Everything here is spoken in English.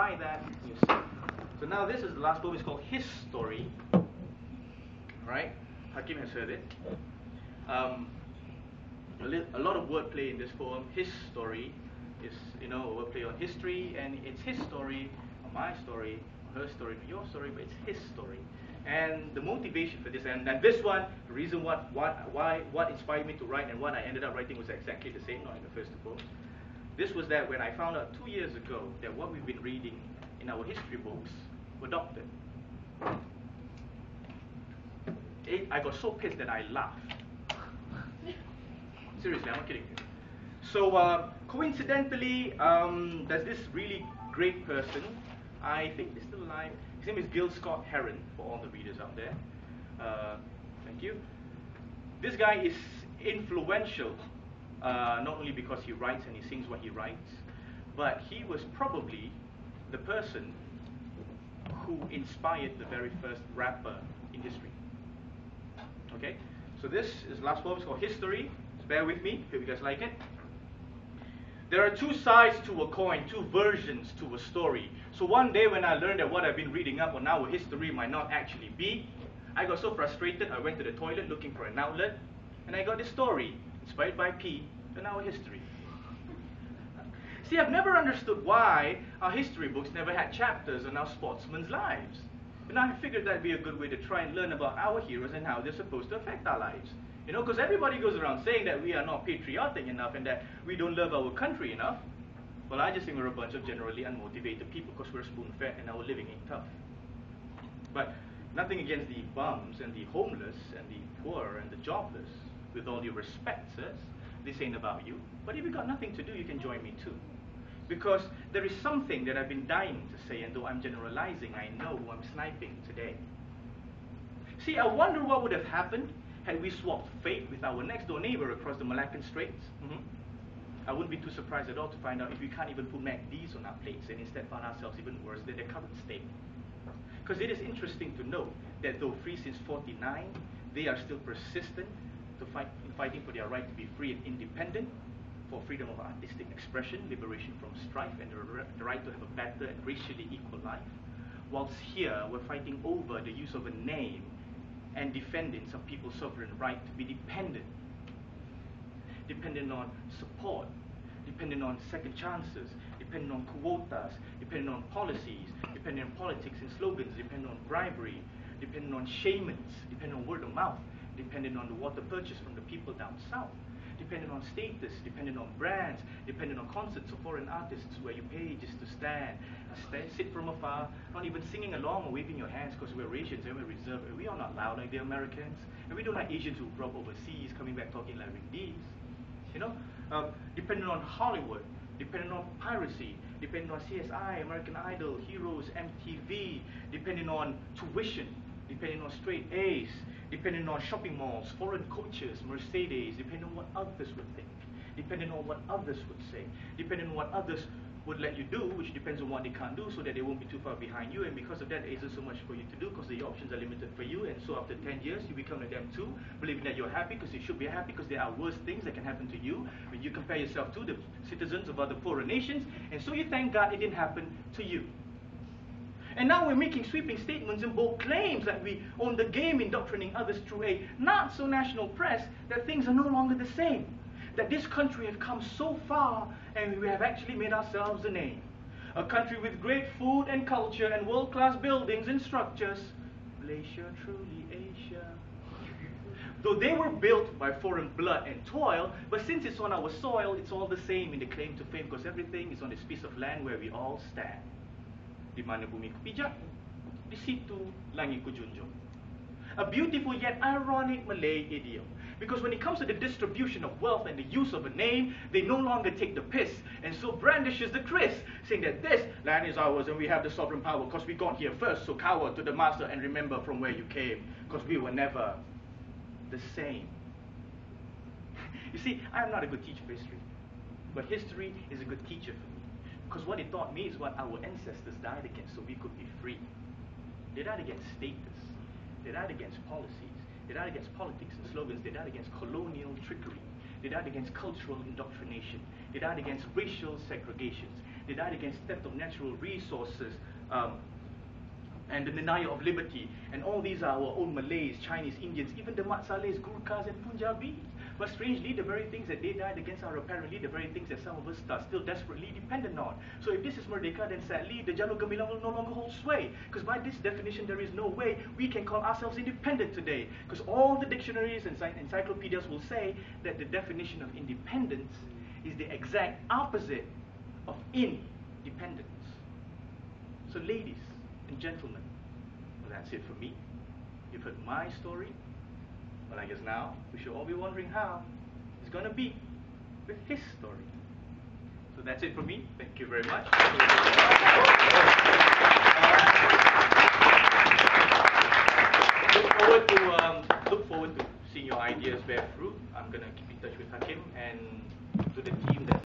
apply that. So now this is the last poem. It's called His Story. Right? Hakim has heard it. A lot of wordplay in this poem. His story is, a wordplay on history, and it's his story, or my story, or her story, or your story, but it's his story. And the motivation for this, and this one, the reason what inspired me to write and what I ended up writing was exactly the same, not in the first two poems. This was that when I found out 2 years ago that what we've been reading in our history books were doctored. I got so pissed that I laughed. Seriously, I'm not kidding you. So coincidentally, there's this really great person. I think he's still alive. His name is Gil Scott Heron, for all the readers out there. Thank you. This guy is influential, not only because he writes and he sings what he writes, but he was probably the person who inspired the very first rapper in history. Okay? So this is the last poem. It's called History. So bear with me. Hope you guys like it. There are two sides to a coin, two versions to a story. So one day when I learned that what I've been reading up on our history might not actually be, I got so frustrated, I went to the toilet looking for an outlet, and I got this story, inspired by P, on our history. See, I've never understood why our history books never had chapters on our sportsmen's lives. And I figured that'd be a good way to try and learn about our heroes and how they're supposed to affect our lives. Because everybody goes around saying that we are not patriotic enough and that we don't love our country enough. Well, I just think we're a bunch of generally unmotivated people because we're spoon-fed and our living ain't tough. But nothing against the bums and the homeless and the poor and the jobless. With all due respect, sirs, this ain't about you. But if you got nothing to do, you can join me too. Because there is something that I've been dying to say, and though I'm generalizing, I know who I'm sniping today. See, I wonder what would have happened had we swapped fate with our next door neighbor across the Malaccan Straits. I wouldn't be too surprised at all to find out if we can't even put MacDs on our plates and instead find ourselves even worse than their current state. Because it is interesting to note that though free since '49, they are still persistent in fighting for their right to be free and independent, for freedom of artistic expression, liberation from strife, and the right to have a better and racially equal life. Whilst here, we're fighting over the use of a name and defending some people's sovereign right to be dependent on support, dependent on second chances, dependent on quotas, dependent on policies, dependent on politics and slogans, dependent on bribery, dependent on shamans, dependent on word of mouth, dependent on the water purchase from the people down south, dependent on status, dependent on brands, dependent on concerts of foreign artists where you pay just to stand, sit from afar, not even singing along or waving your hands because we're Asians and we're reserved. We are not loud like the Americans, and we don't like Asians who grew up overseas coming back talking like Rick Dees. Dependent on Hollywood, dependent on piracy, dependent on CSI, American Idol, Heroes, MTV, depending on tuition, depending on straight A's, depending on shopping malls, foreign coaches, Mercedes, depending on what others would think, depending on what others would say, depending on what others would let you do, which depends on what they can't do, so that they won't be too far behind you, and because of that, there isn't so much for you to do, because the options are limited for you, and so after 10 years, you become like them too, believing that you're happy, because you should be happy, because there are worse things that can happen to you, when you compare yourself to the citizens of other poorer nations, and so you thank God it didn't happen to you. And now we're making sweeping statements and bold claims that we own the game, indoctrinating others through a not-so-national press, that things are no longer the same. That this country has come so far, and we have actually made ourselves a name. A country with great food and culture and world-class buildings and structures. Malaysia, truly Asia. Though they were built by foreign blood and toil, but since it's on our soil, it's all the same in the claim to fame, because everything is on this piece of land where we all stand. Di mana bumi ku pijak, di situ langit ku junjung. A beautiful yet ironic Malay idiom. Because when it comes to the distribution of wealth and the use of a name, they no longer take the piss, and so brandishes the kriss, saying that this land is ours and we have the sovereign power because we got here first, so cower to the master and remember from where you came, because we were never the same. You see, I am not a good teacher of history, but history is a good teacher for me, because what it taught me is what our ancestors died against so we could be free. They died against status, they died against policies, they died against politics and slogans, they died against colonial trickery, they died against cultural indoctrination, they died against racial segregations, They died against theft of natural resources. And the denial of liberty. And all these are our own Malays, Chinese, Indians, even the Mat Saleys, Gurkhas and Punjabis. But strangely, the very things that they died against are apparently the very things that some of us are still desperately dependent on. So if this is Merdeka, then sadly, the Jalur Gemilang will no longer hold sway. Because by this definition, there is no way we can call ourselves independent today. Because all the dictionaries and encyclopedias will say that the definition of independence is the exact opposite of independence. So ladies and gentlemen, well, that's it for me. You've heard my story. Well, I guess now we should all be wondering how it's going to be with his story. So that's it for me. Thank you very much. Look forward to seeing your ideas bear fruit. I'm going to keep in touch with Hakim and to the team that